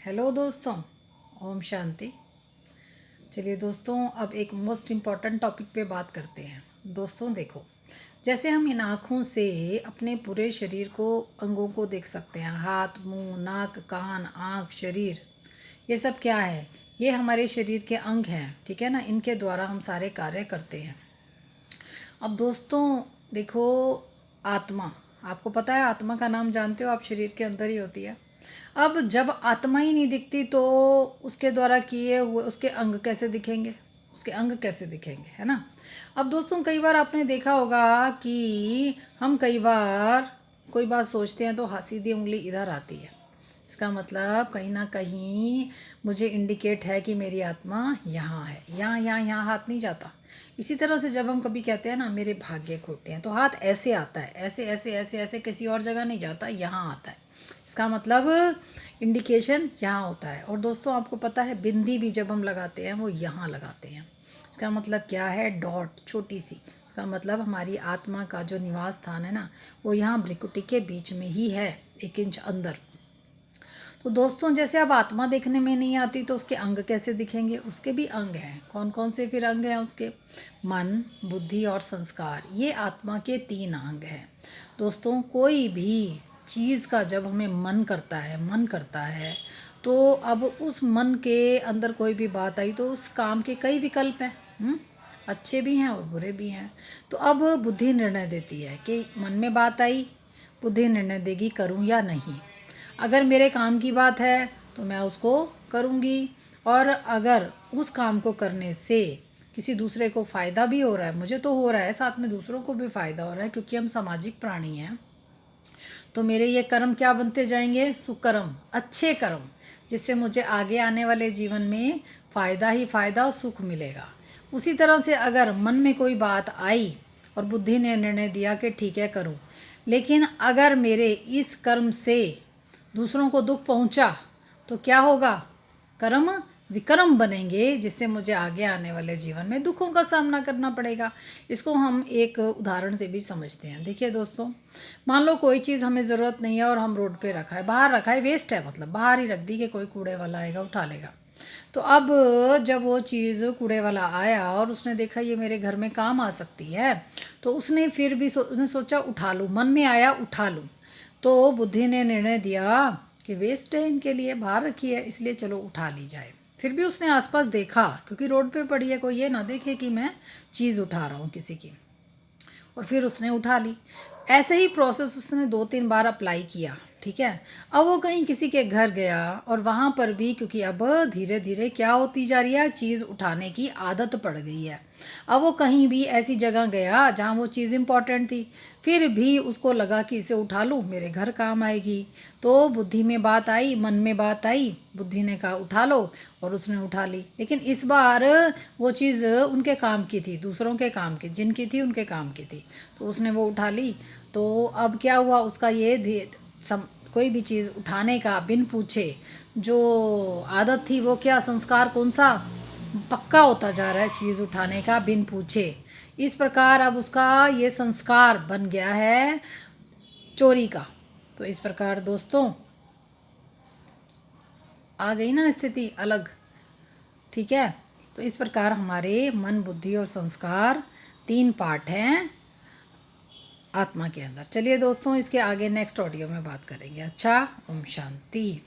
Hello दोस्तों, ओम शांति। चलिए दोस्तों, अब एक मोस्ट इम्पॉर्टेंट टॉपिक पे बात करते हैं। दोस्तों देखो, जैसे हम इन आँखों से अपने पूरे शरीर को, अंगों को देख सकते हैं। हाथ, मुंह, नाक, कान, आँख, शरीर, ये सब क्या है? ये हमारे शरीर के अंग हैं, ठीक है ना। इनके द्वारा हम सारे कार्य करते हैं। अब दोस्तों देखो, आत्मा, आपको पता है आत्मा का नाम जानते हो आप? शरीर के अंदर ही होती है। अब जब आत्मा ही नहीं दिखती तो उसके द्वारा किए हुए उसके अंग कैसे दिखेंगे? उसके अंग कैसे दिखेंगे, है ना। अब दोस्तों कई बार आपने देखा होगा कि हम कई बार कोई बात सोचते हैं तो सीधी उंगली इधर आती है। इसका मतलब कहीं ना कहीं मुझे इंडिकेट है कि मेरी आत्मा यहाँ है। यहाँ हाथ नहीं जाता। इसी तरह से जब हम कभी कहते हैं ना मेरे भाग्य खोटे हैं, तो हाथ ऐसे आता है, ऐसे ऐसे ऐसे ऐसे, किसी और जगह नहीं जाता, यहाँ आता है। इसका मतलब इंडिकेशन यहाँ होता है। और दोस्तों आपको पता है बिंदी भी जब हम लगाते हैं वो यहाँ लगाते हैं। इसका मतलब क्या है? डॉट, छोटी सी। इसका मतलब हमारी आत्मा का जो निवास स्थान है ना, वो यहाँ भ्रिकुटी के बीच में ही है, 1 इंच अंदर। तो दोस्तों जैसे अब आत्मा देखने में नहीं आती तो उसके अंग कैसे दिखेंगे? उसके भी अंग हैं। कौन कौन से फिर अंग हैं उसके? मन, बुद्धि और संस्कार, ये आत्मा के 3 अंग हैं। दोस्तों कोई भी चीज़ का जब हमें मन करता है तो अब उस मन के अंदर कोई भी बात आई तो उस काम के कई विकल्प हैं। अच्छे भी हैं और बुरे भी हैं। तो अब बुद्धि निर्णय देती है कि मन में बात आई, बुद्धि निर्णय देगी करूं या नहीं। अगर मेरे काम की बात है तो मैं उसको करूँगी, और अगर उस काम को करने से किसी दूसरे को फ़ायदा भी हो रहा है, मुझे तो हो रहा है, साथ में दूसरों को भी फ़ायदा हो रहा है, क्योंकि हम सामाजिक प्राणी हैं, तो मेरे ये कर्म क्या बनते जाएंगे? सुकर्म, अच्छे कर्म, जिससे मुझे आगे आने वाले जीवन में फ़ायदा ही फ़ायदा और सुख मिलेगा। उसी तरह से अगर मन में कोई बात आई और बुद्धि ने निर्णय दिया कि ठीक है करूँ, लेकिन अगर मेरे इस कर्म से दूसरों को दुख पहुंचा तो क्या होगा? कर्म विकर्म बनेंगे, जिससे मुझे आगे आने वाले जीवन में दुखों का सामना करना पड़ेगा। इसको हम एक उदाहरण से भी समझते हैं। देखिए दोस्तों, मान लो कोई चीज़ हमें ज़रूरत नहीं है और हम रोड पे रखा है, बाहर रखा है, वेस्ट है, मतलब बाहर ही रख दी कि कोई कूड़े वाला आएगा उठा लेगा। तो अब जब वो चीज़ कूड़े वाला आया और उसने देखा ये मेरे घर में काम आ सकती है, तो उसने फिर भी उसने सोचा उठा लूँ, मन में आया उठा लूँ। तो बुद्धि ने निर्णय दिया कि वेस्ट है, इनके लिए बाहर रखी है, इसलिए चलो उठा ली जाए। फिर भी उसने आसपास देखा, क्योंकि रोड पे पड़ी है, कोई ये ना देखे कि मैं चीज़ उठा रहा हूँ किसी की, और फिर उसने उठा ली। ऐसे ही प्रोसेस उसने 2-3 बार अप्लाई किया, ठीक है। अब वो कहीं किसी के घर गया और वहाँ पर भी, क्योंकि अब धीरे धीरे क्या होती जा रही है, चीज़ उठाने की आदत पड़ गई है। अब वो कहीं भी ऐसी जगह गया जहाँ वो चीज़ इम्पॉर्टेंट थी, फिर भी उसको लगा कि इसे उठा लूँ, मेरे घर काम आएगी। तो बुद्धि में बात आई, मन में बात आई, बुद्धि ने कहा उठा लो, और उसने उठा ली। लेकिन इस बार वो चीज़ उनके काम की थी, दूसरों के काम की, जिनकी थी उनके काम की थी, तो उसने वो उठा ली। तो अब क्या हुआ, उसका ये कोई भी चीज़ उठाने का बिन पूछे जो आदत थी, वो क्या संस्कार कौन सा पक्का होता जा रहा है, चीज़ उठाने का बिन पूछे। इस प्रकार अब उसका ये संस्कार बन गया है चोरी का। तो इस प्रकार दोस्तों आ गई ना स्थिति अलग, ठीक है। तो इस प्रकार हमारे मन, बुद्धि और संस्कार 3 पार्ट हैं आत्मा के अंदर। चलिए दोस्तों, इसके आगे नेक्स्ट ऑडियो में बात करेंगे। अच्छा, ओम शांति।